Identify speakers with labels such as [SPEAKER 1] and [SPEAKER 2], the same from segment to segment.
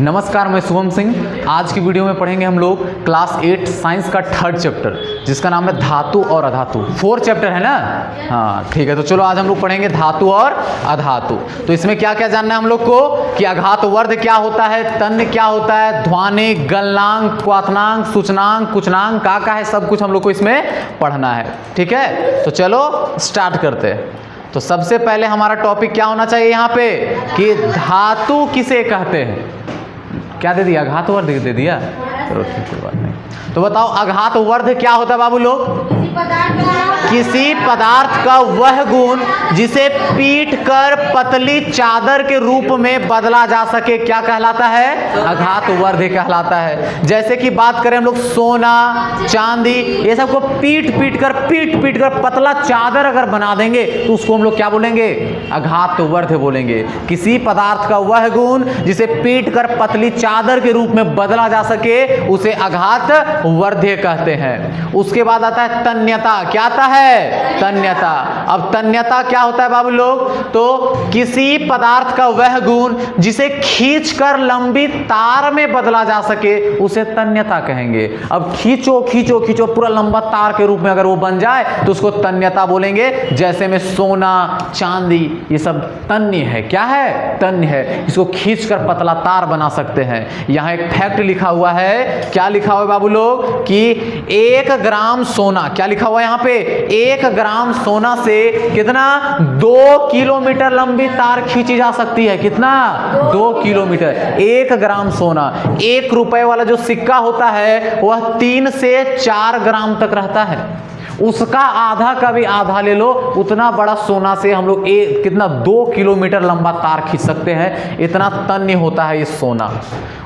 [SPEAKER 1] नमस्कार, मैं शुभम सिंह। आज की वीडियो में पढ़ेंगे हम लोग क्लास 8 साइंस का थर्ड चैप्टर जिसका नाम है धातु और अधातु। 4 चैप्टर है ना। हाँ ठीक है, तो चलो आज हम लोग पढ़ेंगे धातु और अधातु। तो इसमें क्या क्या जानना है हम लोग को कि अघात वर्ध क्या होता है, तन्य क्या होता है, ध्वानिक, गलनांक, क्वाथनांक, सूचनांक, कुचनांक का है, सब कुछ हम लोग को इसमें पढ़ना है। ठीक है, तो चलो स्टार्ट करते हैं। तो सबसे पहले हमारा टॉपिक क्या होना चाहिए यहाँ पे कि धातु किसे कहते हैं। क्या दे दिया? अघात वर्ध दे दिया। चलो ठीक है, बात नहीं। तो बताओ अघात वर्ध क्या होता है बाबू लोग? किसी पदार्थ का वह गुण जिसे पीट कर पतली चादर के रूप में बदला जा सके क्या कहलाता है? अघात वर्ध कहलाता है। जैसे कि बात करें हम लोग सोना, चांदी, ये सब को पीट पीट कर पतला चादर अगर बना देंगे तो उसको हम लोग क्या बोलेंगे? अघात वर्ध बोलेंगे। किसी पदार्थ का वह गुण जिसे पीट कर पतली चादर के रूप में बदला जा सके उसे अघात वर्ध्य कहते हैं। उसके बाद आता है तन्यता। क्या आता है? तन्यता। अब तन्यता क्या होता है बाबू लोग? तो किसी पदार्थ का वह गुण जिसे खींचकर लंबी तार में बदला जा सके उसे तन्यता कहेंगे। अब खींचो खींचो खींचो पूरा लंबा तार के रूप में अगर वो बन जाए तो उसको तन्यता बोलेंगे। जैसे में सोना, चांदी, ये सब तन्य है। क्या है? तन्य है। इसको खींचकर पतला तार बना सकते हैं। यहां एक फैक्ट लिखा हुआ है। क्या लिखा हुआ है बाबू लोग कि 1 ग्राम सोना, क्या लिखा हुआ है यहाँ पे? 1 ग्राम सोना से कितना 2 किलोमीटर लंबी तार खींची जा सकती है। कितना? 2 किलोमीटर। 1 ग्राम सोना। 1 रुपए वाला जो सिक्का होता है वह 3 से 4 ग्राम तक रहता है। उसका आधा का भी आधा ले लो, उतना बड़ा सोना से हम लोग कितना 2 किलोमीटर लंबा तार खींच सकते हैं। इतना तन्य होता है ये सोना।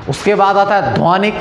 [SPEAKER 1] उसके बाद आता है ध्वनिक।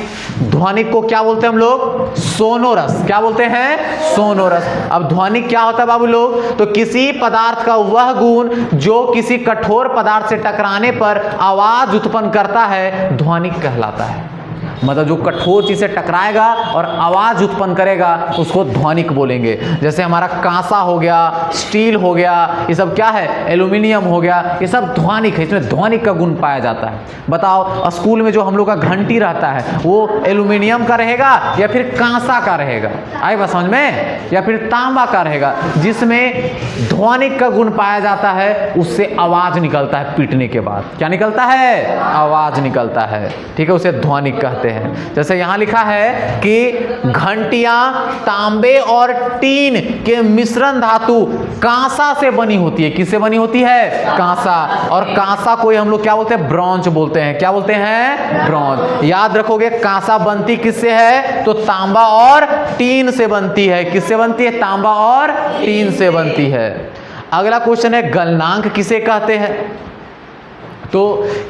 [SPEAKER 1] ध्वनिक को क्या बोलते हैं हम लोग? सोनोरस। क्या बोलते हैं? सोनोरस। अब ध्वनिक क्या होता है बाबू लोग? तो किसी पदार्थ का वह गुण जो किसी कठोर पदार्थ से टकराने पर आवाज उत्पन्न करता है ध्वनिक कहलाता है। मतलब जो कठोर चीज से टकराएगा और आवाज उत्पन्न करेगा उसको ध्वनिक बोलेंगे। जैसे हमारा कांसा हो गया, स्टील हो गया, ये सब क्या है? एल्यूमिनियम हो गया, ये सब ध्वनिक है। इसमें ध्वनिक का गुण पाया जाता है। बताओ स्कूल में जो हम लोग का घंटी रहता है वो एल्यूमिनियम का रहेगा या फिर कांसा का रहेगा? आई बात समझ में? या फिर तांबा का रहेगा? जिसमें ध्वनिक का गुण पाया जाता है उससे आवाज निकलता है। पीटने के बाद क्या निकलता है? आवाज निकलता है। ठीक है, उसे ध्वनिक कहते हैं। जैसे यहां लिखा है कि घंटियां तांबे और टीन के मिश्रण धातु कांसा से बनी होती है। किससे बनी होती है? कांसा। और कांसा को हम लोग क्या बोलते हैं? ब्रॉन्ज बोलते हैं। क्या बोलते हैं? ब्रॉन्ज। याद रखोगे कांसा बनती किससे है? तो तांबा और टीन से बनती है। किससे बनती है? तांबा और टीन से बनती है। अगला क्वेश्चन है गलनांक किसे कहते हैं? तो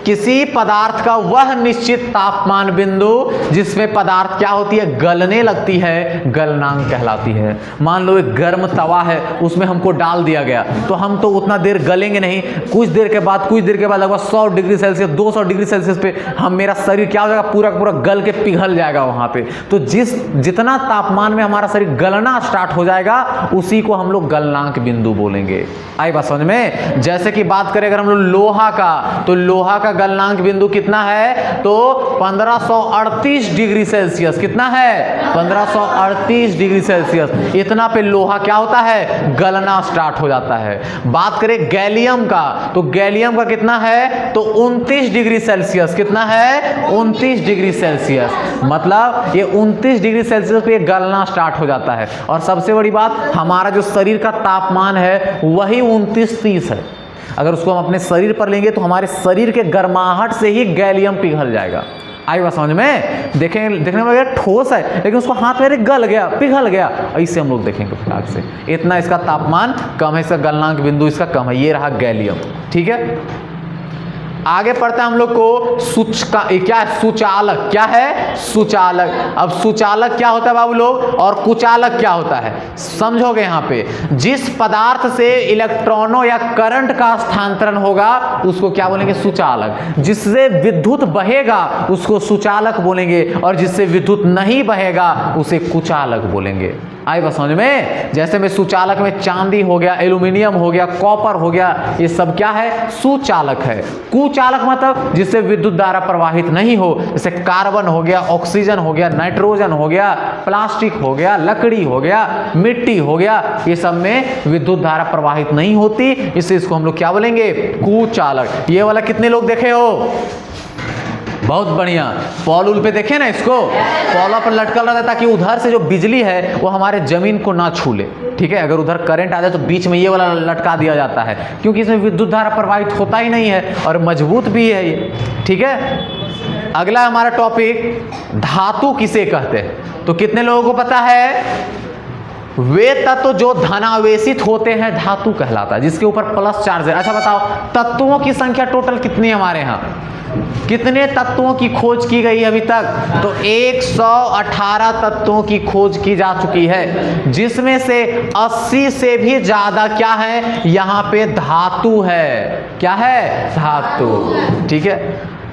[SPEAKER 1] किसी पदार्थ का वह निश्चित तापमान बिंदु जिसमें पदार्थ क्या होती है? गलने लगती है, गलनांक कहलाती है। मान लो एक गर्म तवा है, उसमें हमको डाल दिया गया तो हम तो उतना देर गलेंगे नहीं। कुछ देर के बाद लगभग 100 डिग्री सेल्सियस 200 डिग्री सेल्सियस पे मेरा शरीर क्या हो जाएगा? पूरा पूरा गल के पिघल जाएगा वहां पे। तो जितना तापमान में हमारा शरीर गलना स्टार्ट हो जाएगा उसी को हम लोग गलनांक बिंदु बोलेंगे। आई बात समझ में? जैसे कि बात करें अगर हम लोग लोहा का, तो लोहा का गलनांक बिंदु कितना है? तो 1538 डिग्री सेल्सियस। कितना है? 1538 डिग्री सेल्सियस। इतना पे लोहा क्या होता है? गलना स्टार्ट हो जाता है। बात करें गैलियम का, तो गैलियम का कितना है? तो 29 डिग्री सेल्सियस। कितना है? 29 डिग्री सेल्सियस। मतलब ये 29 डिग्री सेल्सियस पे गलना स्टार्ट हो जाता है। और सबसे बड़ी बात, हमारा जो शरीर का तापमान है वही 29-30 है। अगर उसको हम अपने शरीर पर लेंगे तो हमारे शरीर के गर्माहट से ही गैलियम पिघल जाएगा। आई बात समझ में? देखने में ठोस है लेकिन उसको हाथ में गल गया, पिघल गया, ऐसे हम लोग देखेंगे फटाक से। इतना इसका तापमान कम है, इसका गलनांक बिंदु इसका कम है। ये रहा गैलियम। ठीक है, आगे पढ़ते हैं हम लोग को क्या है? सुचालक। क्या है? सुचालक। अब सुचालक क्या होता है बाबू लोग और कुचालक क्या होता है समझोगे यहाँ पे? जिस पदार्थ से इलेक्ट्रॉनों या करंट का स्थानांतरण होगा उसको क्या बोलेंगे? सुचालक। जिससे विद्युत बहेगा उसको सुचालक बोलेंगे और जिससे विद्युत नहीं बहेगा उसे कुचालक बोलेंगे। आई बात समझ में। जैसे में सुचालक में चांदी हो गया, एल्यूमिनियम हो गया, कॉपर हो गया, ये सब क्या है? सुचालक है। कुचालक मतलब जिससे विद्युत धारा प्रवाहित नहीं हो, जैसे कार्बन हो गया, ऑक्सीजन हो गया, नाइट्रोजन हो गया, प्लास्टिक हो गया, लकड़ी हो गया, मिट्टी हो गया, ये सब में विद्युत धारा प्रवाहित नहीं होती, इससे इसको हम लोग क्या बोलेंगे? कुचालक। ये वाला कितने लोग देखे हो? बहुत बढ़िया। पॉल उल पे देखे ना, इसको पॉला पर लटकल रहता है ताकि उधर से जो बिजली है वो हमारे जमीन को ना छू ले। ठीक है, अगर उधर करंट आ जाए तो बीच में ये वाला लटका दिया जाता है, क्योंकि इसमें विद्युत धारा प्रवाहित होता ही नहीं है और मजबूत भी है ये। ठीक है, अगला हमारा टॉपिक धातु किसे कहते हैं। तो कितने लोगों को पता है? वे तत्व जो धनावेशित होते हैं धातु कहलाता है, जिसके ऊपर प्लस चार्ज है। अच्छा बताओ, तत्वों की संख्या टोटल कितनी है हमारे यहाँ? कितने तत्वों की खोज की गई अभी तक? तो 118 तत्वों की खोज की जा चुकी है, जिसमें से 80 से भी ज्यादा क्या है? यहाँ पे धातु है। क्या है? धातु। ठीक है,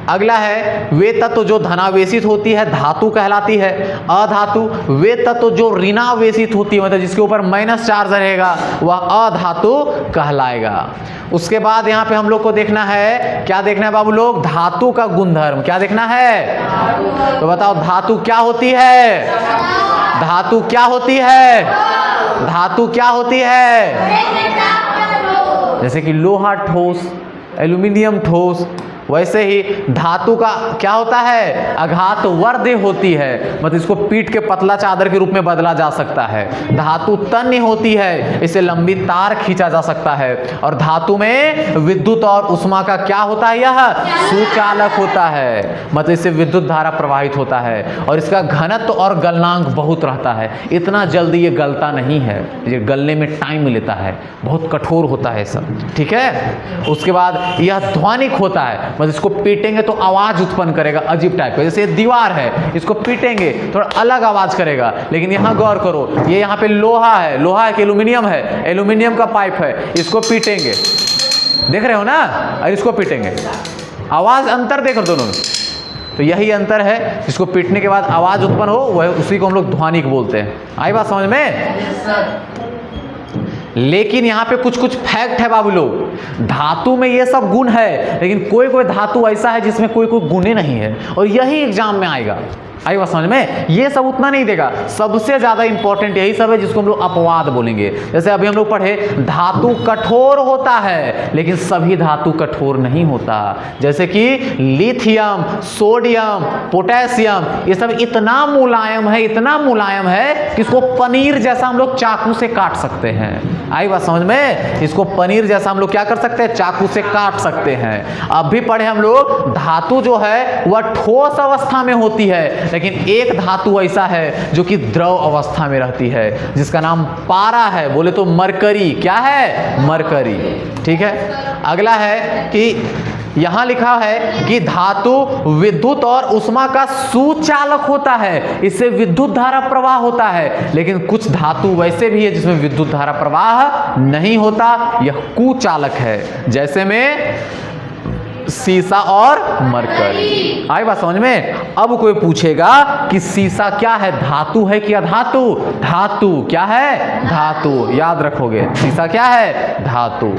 [SPEAKER 1] अगला है वे तत्व जो धनावेशित होती है धातु कहलाती है। अधातु वे तत्व जो ऋणावेशित होती है, मतलब जिसके ऊपर माइनस चार्ज रहेगा, वह अधातु कहलाएगा। उसके बाद यहाँ पे हम लोग को देखना है, क्या देखना है बाबू लोग? धातु का गुणधर्म। क्या देखना है? तो बताओ धातु क्या होती है? धातु क्या होती है? धातु क्या होती है? जैसे कि लोहा ठोस, एल्यूमिनियम ठोस, वैसे ही धातु का क्या होता है? अघात वर्ध होती है, मतलब इसको पीट के पतला चादर के रूप में बदला जा सकता है। धातु तन्य होती है, इसे लंबी तार खींचा जा सकता है। और धातु में विद्युत और उष्मा का क्या होता है? यह सुचालक होता है, मतलब इससे विद्युत धारा प्रवाहित होता है। और इसका घनत्व और गलनांक बहुत रहता है, इतना जल्दी ये गलता नहीं है, ये गलने में टाइम लेता है, बहुत कठोर होता है सब। ठीक है, उसके बाद यह ध्वनिक होता है, मतलब इसको पीटेंगे तो आवाज उत्पन्न करेगा अजीब टाइप का। जैसे दीवार है, इसको पीटेंगे थोड़ा अलग आवाज करेगा। लेकिन यहाँ गौर करो, ये यहाँ पे लोहा है, लोहा है कि एल्यूमिनियम है? एल्यूमिनियम का पाइप है, इसको पीटेंगे, देख रहे हो ना? और इसको पीटेंगे, आवाज अंतर देखो दोनों में। तो यही अंतर है, जिसको पीटने के बाद आवाज उत्पन्न हो वह उसी को हम लोग ध्वनिक बोलते हैं। आई बात समझ में? लेकिन यहाँ पे कुछ कुछ फैक्ट है बाबू लोग। धातु में ये सब गुण है, लेकिन कोई कोई धातु ऐसा है जिसमें कोई कोई गुण नहीं है, और यही एग्जाम में आएगा। आई बात समझ में? ये सब उतना नहीं देगा, सबसे ज्यादा इंपॉर्टेंट यही सब है जिसको हम लोग अपवाद बोलेंगे। जैसे अभी हम लोग पढ़े धातु कठोर होता है, लेकिन सभी धातु कठोर नहीं होता। जैसे कि लिथियम, सोडियम, पोटेशियम, ये सब इतना मुलायम है, इतना मुलायम है कि इसको पनीर जैसा हम लोग चाकू से काट सकते हैं। आई बात समझ में? इसको पनीर जैसा हम लोग क्या कर सकते हैं? चाकू से काट सकते हैं। अब भी पढ़े हम लोग, धातु जो है वह ठोस अवस्था में होती है, लेकिन एक धातु ऐसा है जो कि द्रव अवस्था में रहती है, जिसका नाम पारा है। बोले तो मरकरी। क्या है? मरकरी। ठीक है, अगला है कि यहां लिखा है कि धातु विद्युत और उष्मा का सुचालक होता है, इससे विद्युत धारा प्रवाह होता है। लेकिन कुछ धातु वैसे भी है जिसमें विद्युत धारा प्रवाह नहीं होता, यह कुचालक है। जैसे में सीसा और मरकरी। आई बात समझ में? अब कोई पूछेगा कि सीसा क्या है, धातु है कि अधातु? धातु। क्या है? धातु। याद रखोगे, सीसा क्या है? धातु।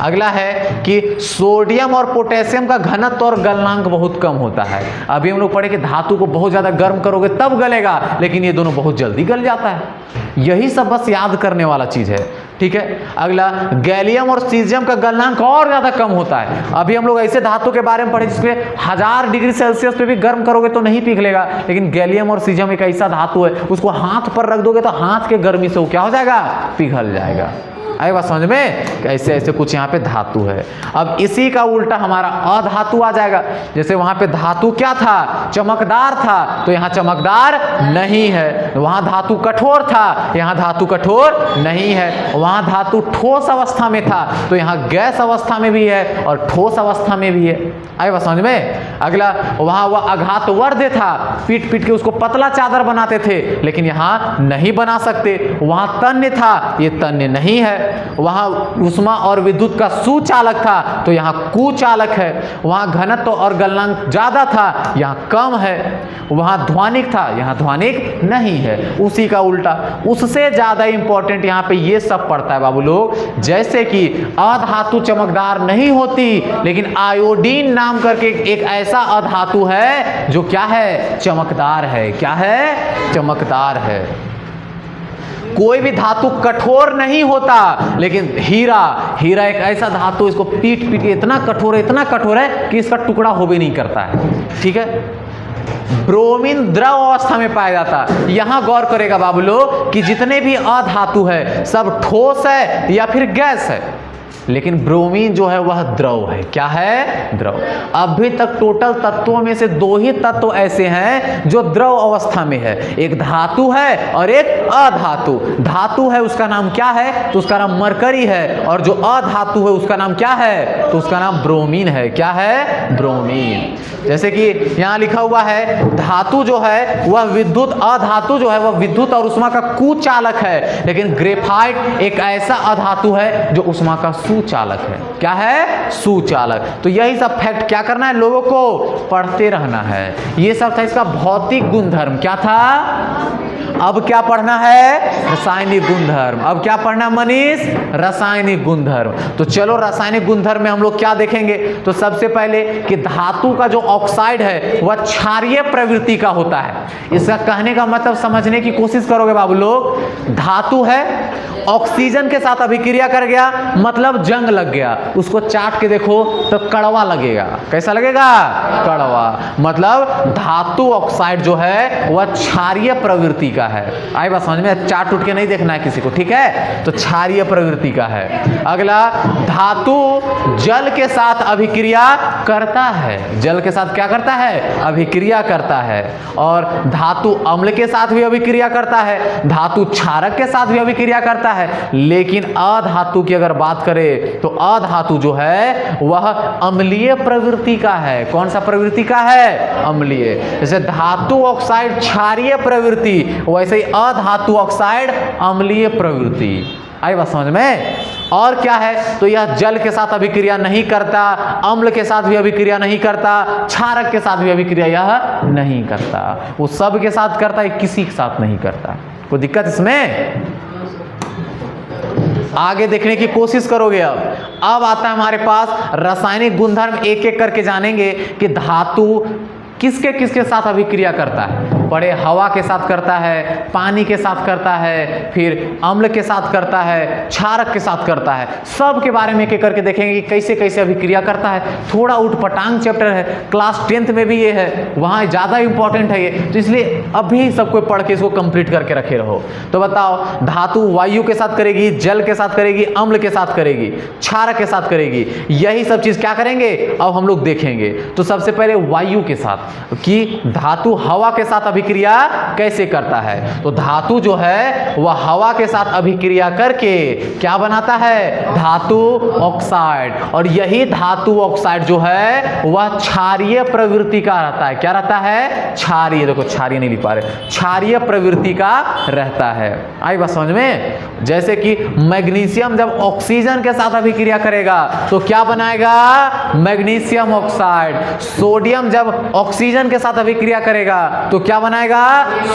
[SPEAKER 1] अगला है कि सोडियम और पोटेशियम का घनत्व और गलनांक बहुत कम होता है। अभी हम लोग पढ़े कि धातु को बहुत ज्यादा गर्म करोगे तब गलेगा, लेकिन ये दोनों बहुत जल्दी गल जाता है। यही सब बस याद करने वाला चीज है। ठीक है, अगला गैलियम और सीजियम का गलनांक और ज्यादा कम होता है। अभी हम लोग ऐसे धातु के बारे में पढ़े जिसके 1000 डिग्री सेल्सियस पे भी गर्म करोगे तो नहीं पिघलेगा, लेकिन गैलियम और सीजियम एक ऐसा धातु है, उसको हाथ पर रख दोगे तो हाथ के गर्मी से वो क्या हो जाएगा? पिघल जाएगा। आई बात समझ में? ऐसे ऐसे कुछ यहाँ पे धातु है। अब इसी का उल्टा हमारा अधातु आ जाएगा। जैसे वहां पे धातु क्या था? चमकदार था, तो यहाँ चमकदार नहीं है। वहां धातु कठोर था, यहाँ धातु कठोर नहीं है। वहां धातु ठोस अवस्था में था, तो यहाँ गैस अवस्था में भी है और ठोस अवस्था में भी है। आई बात समझ में? अगला, वहां वह अघात वर्ध था, पीट पीट के उसको पतला चादर बनाते थे, लेकिन यहाँ नहीं बना सकते। वहां तन्य था, ये तन्य नहीं है। वहाँ ऊष्मा और विद्युत का सुचालक था तो यहाँ कुचालक है। वहाँ घनत्व और गलनांक ज़्यादा था, यहाँ कम है। वहाँ ध्वनिक था, यहाँ ध्वनिक नहीं है। उसी का उल्टा, उससे ज़्यादा इंपॉर्टेंट यहाँ पे ये सब पड़ता है बाबू लोग। जैसे कि अधातु चमकदार नहीं होती, लेकिन आयोडीन नाम करके एक ऐसा अधातु है जो क्या है, चमकदार है। क्या है, चमकदार है। कोई भी धातु कठोर नहीं होता, लेकिन हीरा एक ऐसा धातु, इसको पीट के इतना कठोर है कि इसका टुकड़ा हो भी नहीं करता है। ठीक है। ब्रोमीन द्रव अवस्था में पाया जाता है। यहां गौर करेगा बाबू लोग कि जितने भी अधातु है सब ठोस है या फिर गैस है, लेकिन ब्रोमीन जो है वह द्रव है। क्या है, द्रव। अभी तक टोटल तत्वों में से 2 ही तत्व ऐसे हैं जो द्रव अवस्था में है, एक धातु है और एक अधातु। धातु है उसका नाम क्या है, तो उसका नाम मरकरी है, और जो अधातु है उसका नाम क्या है, तो उसका नाम ब्रोमीन है। क्या है, ब्रोमीन। जैसे कि यहां लिखा हुआ है धातु जो है वह विद्युत, अधातु जो है वह विद्युत और ऊष्मा का कुचालक है, लेकिन ग्रेफाइट एक ऐसा अधातु है जो ऊष्मा का सुचालक है। क्या है, सुचालक। तो यही सब फैक्ट क्या करना है, लोगों को पढ़ते रहना है। ये सब था इसका भौतिक गुणधर्म। क्या था, अब क्या पढ़ना है, रासायनिक गुणधर्म। अब क्या पढ़ना मनीष, रासायनिक गुणधर्म। तो चलो रासायनिक गुणधर्म में हम लोग क्या देखेंगे, तो सबसे पहले कि धातु का जो ऑक्साइड है वह क्षारीय प्रवृत्ति का होता है। इसका कहने का मतलब समझने की कोशिश करोगे बाबू लोग। धातु है, ऑक्सीजन के साथ अभिक्रिया कर गया, मतलब जंग लग गया। उसको चाट के देखो तो कड़वा लगेगा। कैसा लगेगा, कड़वा। मतलब धातु ऑक्साइड जो है वह क्षारीय प्रवृत्ति का है। आई बात समझ में, चाट उठ के नहीं देखना है किसी को, ठीक है। तो क्षारीय प्रवृत्ति का है। अगला, धातु जल के साथ अभिक्रिया करता है। जल के साथ क्या करता है, अभिक्रिया करता है। और धातु अम्ल के साथ भी अभिक्रिया करता है, धातु क्षारक के साथ भी अभिक्रिया करता है। लेकिन अधातु की अगर बात करें तो अधातु जो है वह अम्लीय प्रवृत्ति का है। कौन सा प्रवृत्ति का है, अम्लीय। जैसे धातु ऑक्साइड क्षारीय प्रवृत्ति, वैसे ही अधातु ऑक्साइड अम्लीय प्रवृत्ति। आई बात समझ में। और क्या है, तो यह जल के साथ अभिक्रिया नहीं करता, अम्ल के साथ भी अभिक्रिया नहीं करता, क्षारक के साथ भी अभिक्रिया यह नहीं करता। वो सब के साथ करता है, किसी के साथ नहीं करता। कोई दिक्कत इसमें, आगे देखने की कोशिश करोगे। अब आता है हमारे पास रासायनिक गुणधर्म, एक एक करके जानेंगे कि धातु किसके किसके साथ अभिक्रिया करता है। पढ़े, हवा के साथ करता है, पानी के साथ करता है, फिर अम्ल के साथ करता है, क्षारक के साथ करता है। सब के बारे में एक एक करके देखेंगे कि कैसे कैसे अभिक्रिया करता है। थोड़ा उठपटांग चैप्टर है, क्लास 10th में भी ये है, वहाँ ज़्यादा इंपॉर्टेंट है ये, तो इसलिए अभी सबको पढ़ के इसको कंप्लीट करके रखे रहो। तो बताओ, धातु वायु के साथ करेगी, जल के साथ करेगी, अम्ल के साथ करेगी, क्षारक के साथ करेगी। यही सब चीज़ क्या करेंगे अब हम लोग देखेंगे। तो सबसे पहले वायु के साथ, कि धातु हवा के साथ अभिक्रिया कैसे करता है। तो धातु जो है वह हवा के साथ अभिक्रिया करके क्या बनाता है, धातु ऑक्साइड। और यही धातु ऑक्साइड जो है वह क्षारीय प्रवृत्ति का रहता है। क्या रहता है, क्षारीय। देखो क्षारीय नहीं लिख पा रहे, क्षारीय प्रवृत्ति का रहता है। आई बात समझ में। जैसे कि मैग्नीशियम जब ऑक्सीजन के साथ अभिक्रिया करेगा तो क्या बनाएगा, मैग्नीशियम ऑक्साइड। सोडियम जब ऑक्सीजन के साथ अभिक्रिया करेगा तो क्या बनाएगा,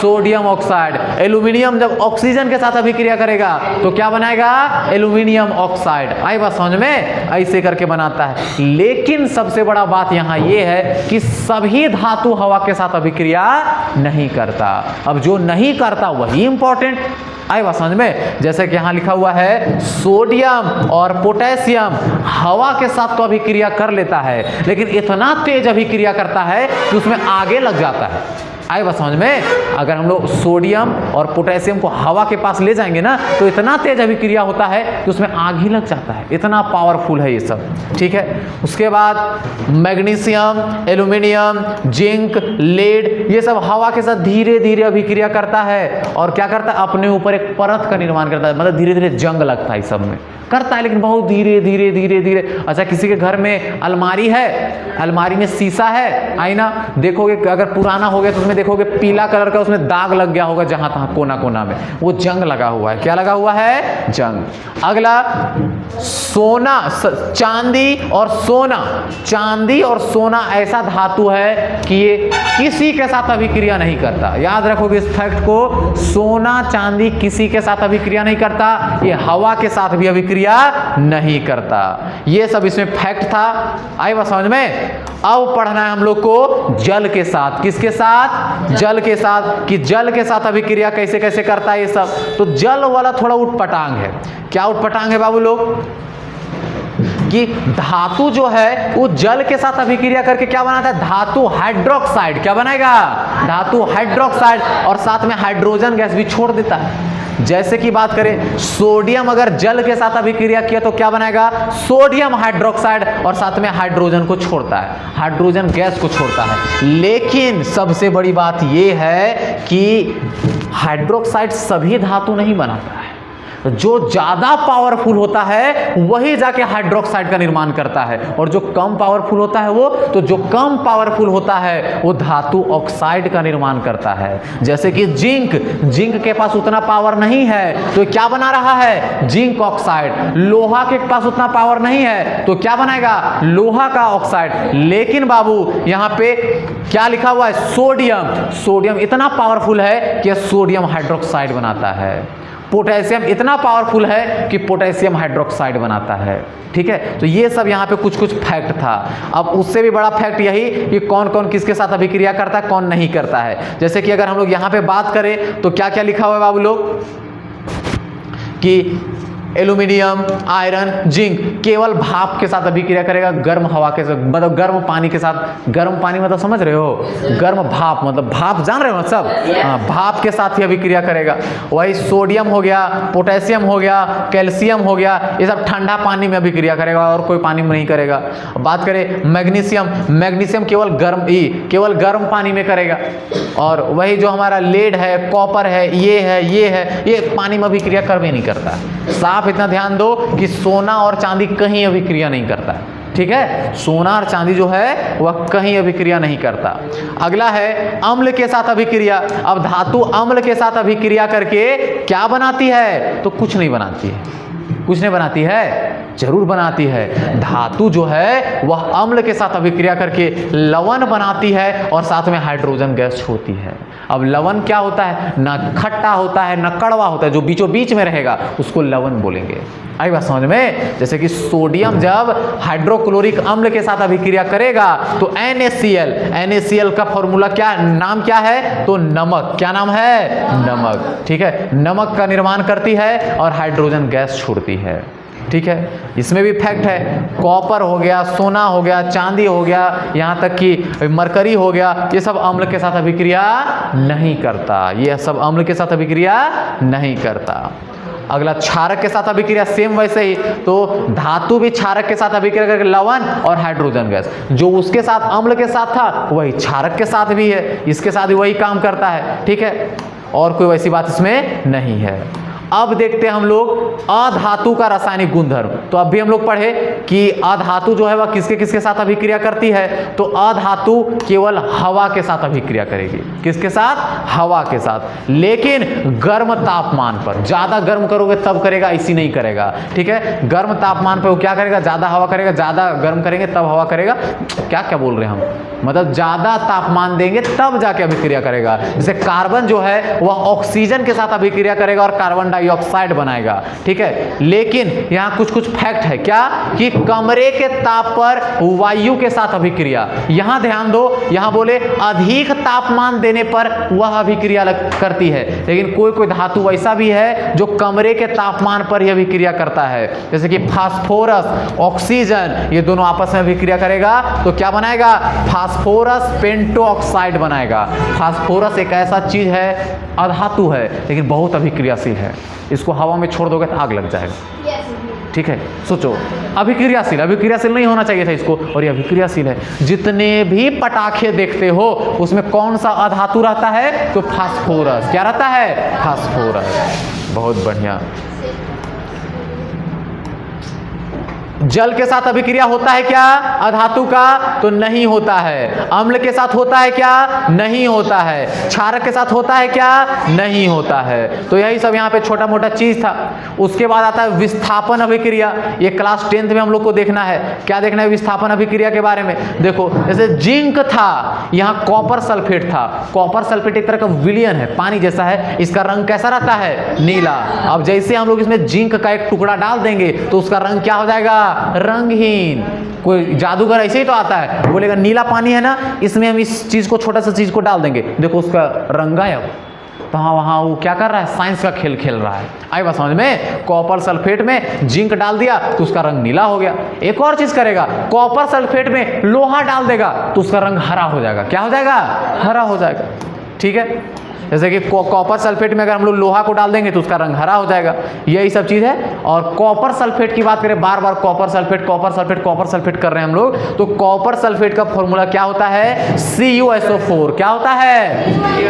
[SPEAKER 1] सोडियम ऑक्साइड। एल्यूमिनियम जब ऑक्सीजन के साथ अभिक्रिया करेगा तो क्या बनाएगा, एल्यूमिनियम ऑक्साइड। आई बात समझ में, ऐसे करके बनाता है। लेकिन सबसे बड़ा बात यहां यह है कि सभी धातु हवा के साथ अभिक्रिया नहीं करता। अब जो नहीं करता वही इंपॉर्टेंट। आई बात समझ में। जैसे कि यहां लिखा हुआ है सोडियम और पोटेशियम हवा के साथ तो अभिक्रिया कर लेता है, लेकिन इतना तेज अभिक्रिया करता है कि उसमें आगे लग जाता है। आई बात समझ में। अगर हम लोग सोडियम और पोटेशियम को हवा के पास ले जाएंगे ना तो इतना तेज अभिक्रिया होता है कि उसमें आग ही लग जाता है। इतना पावरफुल है ये सब, ठीक है। उसके बाद मैग्नीशियम, एल्यूमिनियम, जिंक, लेड, ये सब हवा के साथ धीरे धीरे अभिक्रिया करता है और क्या करता है, अपने ऊपर एक परत का निर्माण करता है। मतलब धीरे धीरे जंग लगता है इस सब में। करता है, लेकिन बहुत धीरे धीरे धीरे धीरे। अच्छा, किसी के घर में अलमारी है, अलमारी में शीशा है, आईना, देखोगे अगर पुराना हो गया तो उसमें देखोगे पीला कलर का उसमें दाग लग गया होगा जहां तहां कोना कोना में, वो जंग लगा हुआ है। क्या लगा हुआ है? जंग। अगला, सोना, चांदी और सोना। चांदी और सोना ऐसा धातु है कि ये किसी के साथ अभिक्रिया नहीं करता। याद रखोगे इस फैक्ट को, सोना चांदी किसी के साथ अभिक्रिया नहीं करता, ये हवा के साथ भी अभिक्रिया नहीं करता। ये सब इसमें फैक्ट था, आई बात समझ में। अब पढ़ना है हम लोग को जल के साथ। किसके साथ? जल के साथ, कि जल के साथ अभिक्रिया कैसे कैसे करता है ये सब। तो जल वाला थोड़ा उटपटांग है। क्या उटपटांग है बाबू लोग? कि धातु जो है वो जल के साथ अभिक्रिया करके क्या बनाता है? धातु हाइड्रोक्साइड। क्या बनाएगा? धातु हाइड्रोक्साइड, और साथ में हाइड्रोजन गैस भी छोड़ देता है। जैसे कि बात करें, सोडियम अगर जल के साथ अभिक्रिया किया तो क्या बनाएगा? सोडियम हाइड्रोक्साइड, और साथ में हाइड्रोजन को छोड़ता है, हाइड्रोजन गैस को छोड़ता है। लेकिन सबसे बड़ी बात यह है कि हाइड्रोक्साइड सभी धातु नहीं बनाता है। जो ज्यादा पावरफुल होता है वही जाके हाइड्रोक्साइड का निर्माण करता है, और जो कम पावरफुल होता है जो कम पावरफुल होता है वो धातु ऑक्साइड का निर्माण करता है। जैसे कि जिंक, जिंक के पास उतना पावर नहीं है तो क्या बना रहा है? Zinc oxide. लोहा के पास उतना पावर नहीं है तो क्या बनाएगा? लोहा का ऑक्साइड। लेकिन बाबू यहाँ पे क्या लिखा हुआ है? सोडियम। सोडियम इतना पावरफुल है कि सोडियम हाइड्रोक्साइड बनाता है। पोटेशियम इतना पावरफुल है कि पोटेशियम हाइड्रोक्साइड बनाता है। ठीक है, तो ये सब यहाँ पे कुछ कुछ फैक्ट था। अब उससे भी बड़ा फैक्ट यही कि कौन कौन किसके साथ अभिक्रिया करता है, कौन नहीं करता है। जैसे कि अगर हम लोग यहाँ पे बात करें तो क्या क्या लिखा हुआ है बाबू लोग? कि एल्यूमिनियम, आयरन, जिंक केवल भाप के साथ अभिक्रिया करेगा, गर्म हवा के साथ, मतलब गर्म पानी के साथ। गर्म पानी मतलब समझ रहे हो? गर्म भाप मतलब भाप, जान रहे हो सब? हाँ, भाप के साथ ही अभिक्रिया करेगा। वही सोडियम हो गया, पोटेशियम हो गया, कैल्शियम हो गया, ये सब ठंडा पानी में अभिक्रिया करेगा और कोई पानी में नहीं करेगा। बात करें मैग्नीशियम, मैग्नीशियम केवल गर्म पानी में करेगा। और वही जो हमारा लेड है, कॉपर है, ये पानी में अभिक्रिया कर भी नहीं करता। साफ इतना ध्यान दो कि सोना और चांदी कहीं अभिक्रिया नहीं करता है। ठीक है, सोना और चांदी जो है वह कहीं अभिक्रिया नहीं करता। अगला है अम्ल के साथ अभिक्रिया। अब धातु अम्ल के साथ अभिक्रिया करके क्या बनाती है? तो कुछ नहीं बनाती है। कुछ नहीं बनाती है? जरूर बनाती है। धातु जो है वह अम्ल के साथ अभिक्रिया करके लवण बनाती है और साथ में हाइड्रोजन गैस छोड़ती है। अब लवण क्या होता है? न खट्टा होता है न कड़वा होता है, जो बीचों बीच में रहेगा उसको लवण बोलेंगे। आई बात समझ में? जैसे कि सोडियम जब हाइड्रोक्लोरिक अम्ल के साथ अभिक्रिया करेगा तो NaCl का फॉर्मूला क्या, नाम क्या है? तो नमक। क्या नाम है? नमक। ठीक है, नमक का निर्माण करती है और हाइड्रोजन गैस छोड़ती है। ठीक है, इसमें भी फैक्ट है। कॉपर हो गया, सोना हो गया, चांदी हो गया, यहाँ तक कि मरकरी हो गया, ये सब अम्ल के साथ अभिक्रिया नहीं करता। ये सब अम्ल के साथ अभिक्रिया नहीं करता। अगला क्षारक के साथ अभिक्रिया, सेम वैसे ही। तो धातु भी क्षारक के साथ अभिक्रिया करके लवण और हाइड्रोजन गैस, जो उसके साथ अम्ल के साथ था वही क्षारक के साथ भी है, इसके साथ भी वही काम करता है। ठीक है, और कोई वैसी बात इसमें नहीं है। अब देखते हैं हम लोग अधातु का रासायनिक गुणधर्म। तो अब भी हम लोग पढ़े कि अधातु जो है वह किसके किसके साथ अभिक्रिया करती है? तो अधातु केवल हवा के साथ अभिक्रिया करेगी। किसके साथ? हवा के साथ। लेकिन गर्म तापमान पर, ज्यादा गर्म करोगे तब करेगा, ऐसी नहीं करेगा। ठीक है, गर्म तापमान पर वो क्या करेगा? ज्यादा हवा करेगा, ज्यादा गर्म करेंगे तब हवा करेगा। क्या क्या बोल रहे हैं हम? मतलब ज्यादा तापमान देंगे तब जाके अभिक्रिया करेगा। जैसे कार्बन जो है वह ऑक्सीजन के साथ अभिक्रिया करेगा और कार्बन डाइऑक्साइड बनाएगा। ठीक है, लेकिन यहाँ कुछ कुछ फैक्ट है। क्या? कि कमरे के ताप पर वायु के साथ अभिक्रिया। यहाँ ध्यान दो, यहाँ बोले अधिक तापमान देने पर वह अभिक्रिया करती है, लेकिन कोई कोई धातु ऐसा भी है जो कमरे के तापमान पर ही अभिक्रिया करता है। जैसे कि फास्फोरस, ऑक्सीजन, ये दोनों आपस में अभिक्रिया करेगा तो क्या बनाएगा? फास्फोरस पेंटो ऑक्साइड बनाएगा। फास्फोरस एक ऐसा चीज है, अधातु है, लेकिन बहुत अभिक्रियाशील है। इसको हवा में छोड़ दोगे तो आग लग जाएगा। ठीक है, सोचो, अभिक्रियाशील नहीं होना चाहिए था इसको, और ये अभिक्रियाशील है। जितने भी पटाखे देखते हो उसमें कौन सा अधातु रहता है? तो फास्फोरस। क्या रहता है? फास्फोरस। बहुत बढ़िया। जल के साथ अभिक्रिया होता है क्या अधातु का? तो नहीं होता है। अम्ल के साथ होता है क्या? नहीं होता है। क्षारक के साथ होता है क्या? नहीं होता है। तो यही सब यहाँ पे छोटा मोटा चीज था। उसके बाद आता है विस्थापन अभिक्रिया। ये क्लास 10th में हम लोग को देखना है। क्या देखना है विस्थापन अभिक्रिया के बारे में? देखो जैसे जिंक था, यहाँ कॉपर सल्फेट था। कॉपर सल्फेट एक तरह का विलयन है, पानी जैसा है। इसका रंग कैसा रहता है? नीला। अब जैसे हम लोग इसमें जिंक का एक टुकड़ा डाल देंगे तो उसका रंग क्या हो जाएगा? रंगहीन। कोई जादूगर ऐसे ही तो आता है, बोलेगा नीला पानी है ना, इसमें हम इस चीज को, छोटा सा चीज को डाल देंगे, देखो उसका रंग गायब। तो हाँ, वहाँ वो क्या कर रहा है? साइंस का खेल खेल रहा है। आई बात समझ में? कॉपर सल्फेट में जिंक डाल दिया तो उसका रंग नीला हो गया। एक और चीज करेगा, कॉपर सल्फेट में लोहा डाल देगा तो उसका रंग हरा हो जाएगा। क्या हो जाएगा? हरा हो जाएगा। ठीक है, जैसे कि कॉपर सल्फेट में अगर हम लोग लोहा को डाल देंगे तो उसका रंग हरा हो जाएगा। यही सब चीज़ है। और कॉपर सल्फेट की बात करें, बार बार copper sulphate copper sulphate copper sulphate कर रहे हैं हम लोग, तो कॉपर सल्फेट का फॉर्मूला क्या होता है? CuSO4। क्या होता है?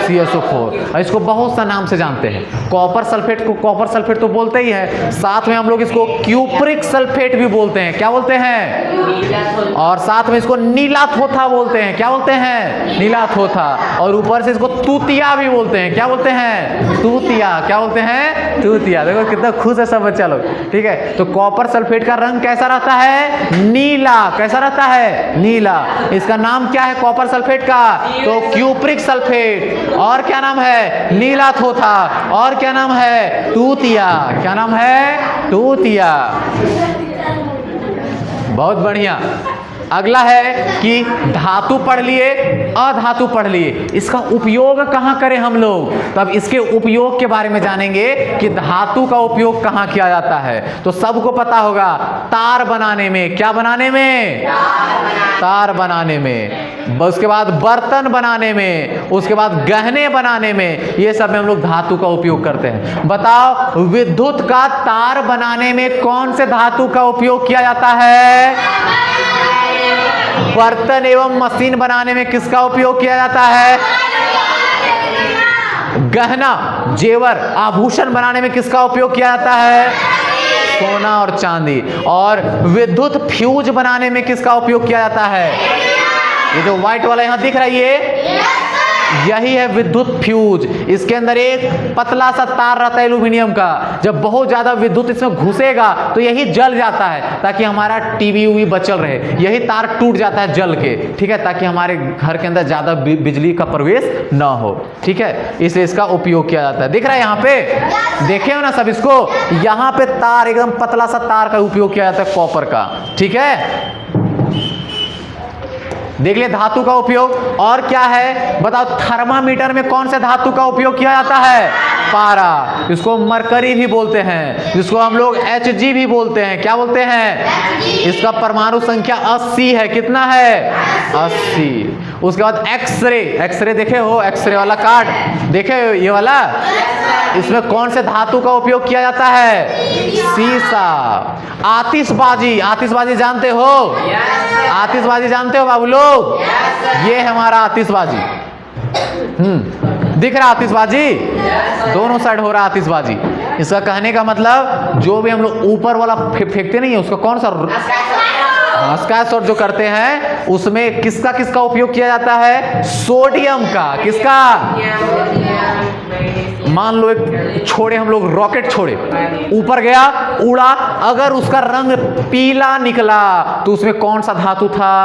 [SPEAKER 1] CuSO4। इसको बहुत सा नाम से जानते हैं। कॉपर सल्फेट को कॉपर सल्फेट तो बोलते ही है, साथ में हम लोग इसको क्यूप्रिक सल्फेट भी बोलते हैं। क्या बोलते हैं? और साथ में इसको नीला थोथा बोलते हैं। क्या बोलते हैं? नीला थोथा। और ऊपर से इसको तूतिया भी बोलते हैं। क्या बोलते हैं? तूतिया। क्या बोलते हैं? तूतिया। देखो कितना खुश है सब बच्चा लोग। ठीक है, तो कॉपर सल्फेट का रंग कैसा रहता है? नीला। कैसा रहता है? नीला। इसका नाम क्या है कॉपर सल्फेट का? तो क्यूप्रिक सल्फेट। और क्या नाम है? नीला थोथा। और क्या नाम है? तूतिया। क्या नाम है? तूतिया। बहुत बढ़िया। अगला है कि धातु पढ़ लिए, अधातु पढ़ लिए, इसका उपयोग कहाँ करें हम लोग, तब इसके उपयोग के बारे में जानेंगे कि धातु का उपयोग कहाँ किया जाता है। तो सबको पता होगा, तार बनाने में। क्या बनाने में? तार बनाने में। उसके बाद बर्तन बनाने में, उसके बाद गहने बनाने में, ये सब में हम लोग धातु का उपयोग करते हैं। बताओ, विद्युत का तार बनाने में कौन से धातु का उपयोग किया जाता है? बर्तन एवं मशीन बनाने में किसका उपयोग किया जाता है? गहना, जेवर, आभूषण बनाने में किसका उपयोग किया जाता है? सोना और चांदी। और विद्युत फ्यूज बनाने में किसका उपयोग किया जाता है? ये जो व्हाइट वाला यहां दिख रहा है, ये यही है विद्युत फ्यूज। इसके अंदर एक पतला सा तार रहता है एल्यूमिनियम का। जब बहुत ज्यादा विद्युत इसमें घुसेगा तो यही जल जाता है, ताकि हमारा टीवी उवी बचल रहे। यही तार टूट जाता है जल के, ठीक है, ताकि हमारे घर के अंदर ज्यादा बिजली का प्रवेश न हो। ठीक है, इसलिए इसका उपयोग किया जाता है। दिख रहा है यहाँ पे? देखे हो ना सब इसको? यहाँ पे तार, एकदम पतला सा तार का उपयोग किया जाता है कॉपर का। ठीक है, देख ले धातु का उपयोग। और क्या है बताओ? थर्मामीटर में कौन से धातु का उपयोग किया जाता है? पारा। इसको मरकरी भी बोलते हैं, जिसको हम लोग Hg भी बोलते हैं। क्या बोलते हैं? इसका परमाणु संख्या 80 है। कितना है? 80। उसके बाद एक्सरे। एक्सरे देखे हो? एक्सरे वाला कार्ड देखे हो? ये वाला, इसमें कौन से धातु का उपयोग किया जाता है? सीसा। आतिशबाजी। आतिशबाजी जानते हो? आतिशबाजी जानते हो बाबू लोग? ये है हमारा आतिशबाजी। दिख रहा आतिशबाजी? दोनों साइड हो रहा आतिशबाजी। इसका कहने का मतलब, जो भी हम लोग ऊपर वाला फेंकते नहीं है, उसका कौन सा स्काई शॉट जो करते हैं, उसमें किसका किसका उपयोग किया जाता है? सोडियम का। किसका? मान लो एक छोड़े हम लोग, रॉकेट छोड़े, ऊपर गया, उड़ा, अगर उसका रंग पीला निकला तो उसमें कौन सा धातु था?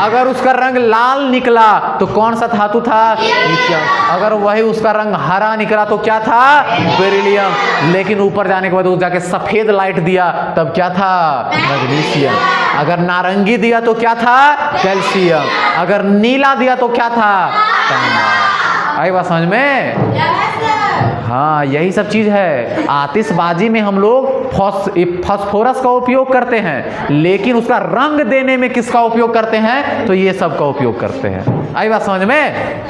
[SPEAKER 1] अगर उसका रंग लाल निकला तो कौन सा धातु था? लिथियम। अगर वही उसका रंग हरा निकला तो क्या था? बेरिलियम। लेकिन ऊपर जाने के बाद वो जाके सफेद लाइट दिया, तब क्या था? मैग्नीशियम। अगर नारंगी दिया तो क्या था? कैल्शियम। अगर नीला दिया तो क्या था? तांबा। आई बात समझ में? हाँ, यही सब चीज है। आतिशबाजी में हम लोग फास्फोरस का उपयोग करते हैं, लेकिन उसका रंग देने में किसका उपयोग करते हैं? तो ये सब का उपयोग करते हैं। आई बात समझ में?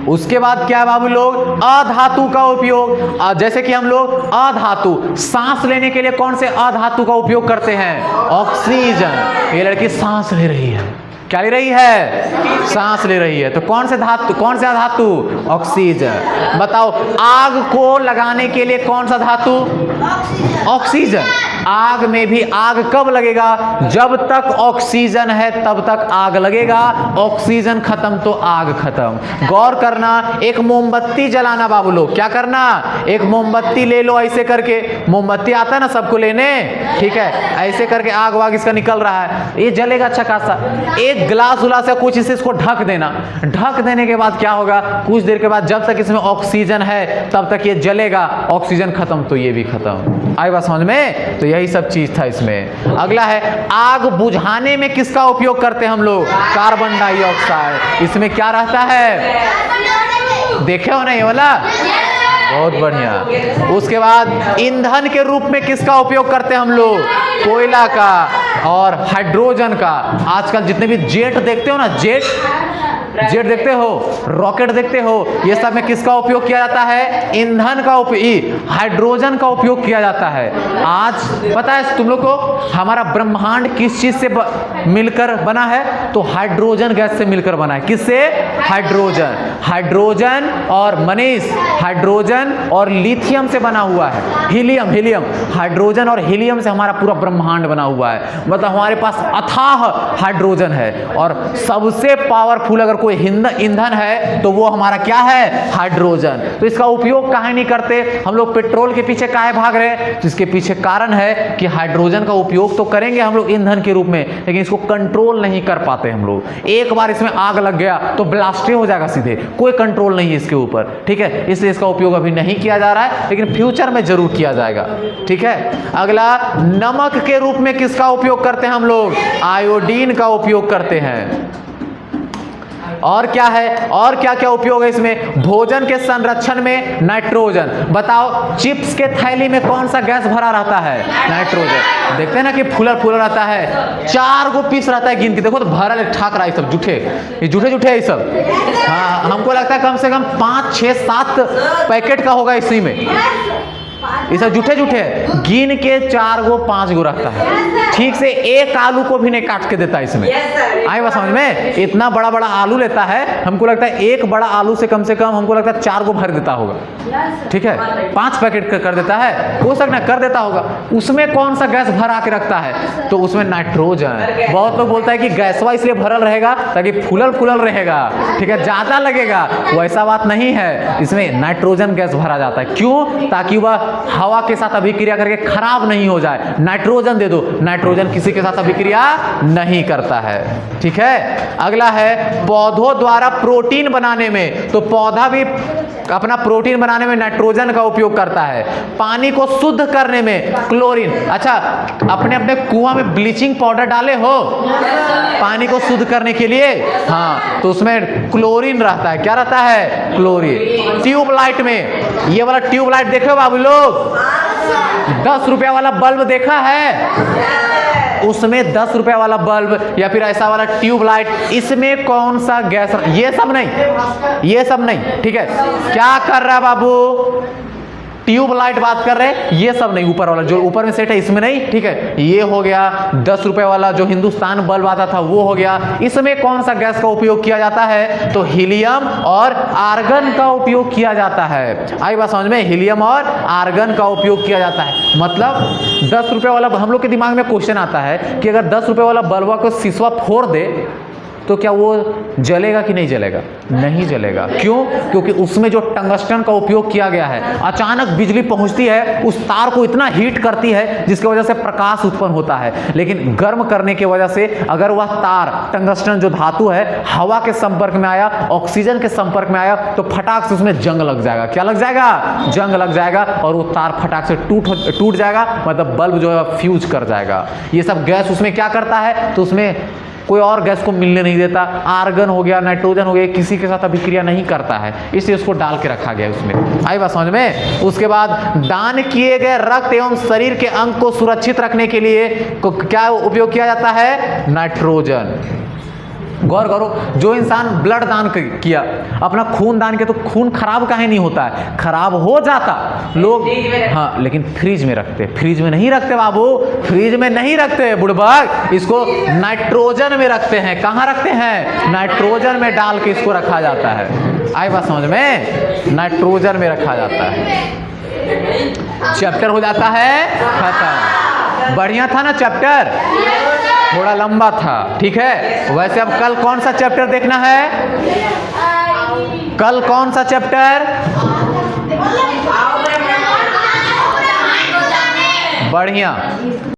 [SPEAKER 1] उसके बाद क्या है बाबू लोग? अधातु का उपयोग। जैसे कि हम लोग अधातु, सांस लेने के लिए कौन से अधातु का उपयोग करते हैं? ऑक्सीजन। ये लड़की सांस ले रही है। क्या ले रही है? सांस ले रही है। तो कौन से धातु, कौन सा धातु? ऑक्सीजन। बताओ, आग को लगाने के लिए कौन सा धातु? ऑक्सीजन। आग में भी आग कब लगेगा? जब तक ऑक्सीजन है तब तक आग लगेगा, ऑक्सीजन खत्म तो आग खत्म। गौर करना, एक मोमबत्ती जलाना बाबू लोग, क्या करना, एक मोमबत्ती ले लो, ऐसे करके मोमबत्ती आता है ना सबको लेने, ठीक है, ऐसे करके आग वाग इसका निकल रहा है, ये जलेगा अच्छा खासा। एक गिलास उलास से कुछ इसको ढक देना, ढक देने के बाद क्या होगा, कुछ देर के बाद जब तक इसमें ऑक्सीजन है तब तक ये जलेगा, ऑक्सीजन खत्म तो ये भी खत्म। आई बात समझ में? तो यही सब चीज था इसमें। अगला है, आग बुझाने में किसका उपयोग करते हैं हम लोग? Carbon dioxide. इसमें क्या रहता है, देखे हो ना ये वाला, बहुत बढ़िया। उसके बाद ईंधन के रूप में किसका उपयोग करते हैं हम लोग? कोयला का और हाइड्रोजन का। आजकल जितने भी जेट देखते हो ना, जेट देखते हो, रॉकेट देखते हो, ये सब में किसका उपयोग किया जाता है? ईंधन का उपयोग, हाइड्रोजन का उपयोग किया जाता है। आज पता है तुम लोग को हमारा ब्रह्मांड किस चीज से मिलकर बना है? तो हाइड्रोजन गैस से मिलकर बना है। किससे? हाइड्रोजन। हाइड्रोजन और मनीष, हाइड्रोजन और लिथियम से बना हुआ है। हीलियम, हाइड्रोजन और हीलियम से हमारा पूरा ब्रह्मांड बना हुआ है। मतलब हमारे पास अथाह हाइड्रोजन है और सबसे पावरफुल अगर कोई ईंधन है तो वो हमारा क्या है? हाइड्रोजन। तो इसका उपयोग काहे नहीं करते हम लोग? पेट्रोल के पीछे काहे भाग रहे हैं? तो इसके पीछे कारण है कि हाइड्रोजन का उपयोग तो करेंगे हम लोग ईंधन के रूप में, लेकिन इसको कंट्रोल नहीं कर पाते हम लोग। एक बार इसमें आग लग गया तो ब्लास्ट हो जाएगा सीधे, कोई कंट्रोल नहीं है इसके ऊपर, ठीक है। इसलिए इसका उपयोग अभी नहीं किया जा रहा है, लेकिन फ्यूचर में जरूर किया जाएगा, ठीक है। अगला, नमक के रूप में किसका उपयोग करते हैं हम लोग? आयोडीन का उपयोग करते हैं। और क्या है, और क्या क्या उपयोग है इसमें? भोजन के संरक्षण में नाइट्रोजन। बताओ, चिप्स के थैली में कौन सा गैस भरा रहता है? नाइट्रोजन। देखते हैं ना कि फूलर रहता है, 4 गो पीस रहता है, गिन के देखो तो भरा ठाक रहा है, सब झूठे है ये सब। हाँ, हमको लगता है कम से कम 5, 6, 7 पैकेट का होगा इसी में। ये सब झूठे है, गिन के 4 गो 5 गो रखता है, ठीक से एक आलू को भी नहीं काट के देता इसमें। आई बात समझ में? इतना बड़ा बड़ा आलू लेता है, हमको लगता है एक बड़ा आलू से कम हमको लगता है 4 गो भर देता होगा, ठीक है। 5 पैकेट कर देता है, हो सकता कर देता होगा। उसमें कौन सा गैस भरा के रखता है? तो उसमें नाइट्रोजन। बहुत लोग बोलता है कि गैसवा इसलिए भरल रहेगा ताकि फूलल रहेगा, ठीक है, ज्यादा लगेगा। वैसा बात नहीं है, इसमें नाइट्रोजन गैस भरा जाता है। क्यों? ताकि वह हवा के साथ अभिक्रिया करके खराब नहीं हो जाए। नाइट्रोजन दे दो, नाइट्रोजन किसी के साथ अभिक्रिया नहीं करता है, ठीक है। अगला है, पौधों द्वारा प्रोटीन बनाने में, तो पौधा भी अपना प्रोटीन बनाने में नाइट्रोजन का उपयोग करता है। पानी को शुद्ध करने में क्लोरीन। अच्छा, अपने अपने कुआं में ब्लीचिंग पाउडर डाले हो पानी को शुद्ध करने के लिए? हाँ, तो उसमें क्लोरीन रहता है। क्या रहता है? क्लोरीन। ट्यूबलाइट में, ये वाला ट्यूबलाइट देखे बाबू लोग, 10 रुपया वाला बल्ब देखा है? उसमें 10 रुपया वाला बल्ब या फिर ऐसा वाला ट्यूबलाइट, इसमें कौन सा गैस? ये सब नहीं, ठीक है। क्या कर रहा है बाबू? ट्यूबलाइट बात कर रहे हैं, ये सब नहीं, ऊपर वाला जो ऊपर में सेट है इसमें नहीं, ठीक है। ये हो गया 10 रुपए वाला जो हिंदुस्तान बल्ब आता था, वो हो गया। इसमें कौन सा गैस का उपयोग किया जाता है? तो हीलियम और आर्गन का उपयोग किया जाता है। आई बात समझ में? हीलियम और आर्गन का उपयोग किया जाता है। मतलब 10 रुपये वाला, हम लोग के दिमाग में क्वेश्चन आता है कि अगर 10 रुपये वाला बल्बा को सिसवा फोड़ दे तो क्या वो जलेगा कि नहीं जलेगा? नहीं जलेगा। क्यों? क्योंकि उसमें जो टंगस्टन का उपयोग किया गया है, अचानक बिजली पहुंचती है, उस तार को इतना हीट करती है जिसकी वजह से प्रकाश उत्पन्न होता है। लेकिन गर्म करने की वजह से अगर वह तार, टंगस्टन जो धातु है, हवा के संपर्क में आया, ऑक्सीजन के संपर्क में आया, तो फटाक से उसमें जंग लग जाएगा। क्या लग जाएगा? जंग लग जाएगा, और वो तार फटाक से टूट जाएगा, मतलब बल्ब जो है फ्यूज कर जाएगा। ये सब गैस उसमें क्या करता है? तो उसमें कोई और गैस को मिलने नहीं देता। आर्गन हो गया, नाइट्रोजन हो गया, किसी के साथ अभिक्रिया नहीं करता है, इसलिए उसको डाल के रखा गया उसमें। आई बात समझ में? उसके बाद, दान किए गए रक्त एवं शरीर के अंग को सुरक्षित रखने के लिए क्या उपयोग किया जाता है? नाइट्रोजन। गौर करो, जो इंसान ब्लड दान किया, अपना खून दान किया, तो खून खराब काहे नहीं होता है? खराब हो जाता लोग, हाँ, लेकिन फ्रिज में रखते। फ्रिज में नहीं रखते बाबू, फ्रिज में नहीं रखते बुड़बक, इसको नाइट्रोजन में रखते हैं। कहाँ रखते हैं? नाइट्रोजन में डाल के इसको रखा जाता है। आई बात समझ में? नाइट्रोजन में रखा जाता है। चैप्टर हो जाता है खत्म। बढ़िया था ना चैप्टर, थोड़ा लंबा था, ठीक है। वैसे अब कल कौन सा चैप्टर देखना है, कल कौन सा चैप्टर, बढ़िया।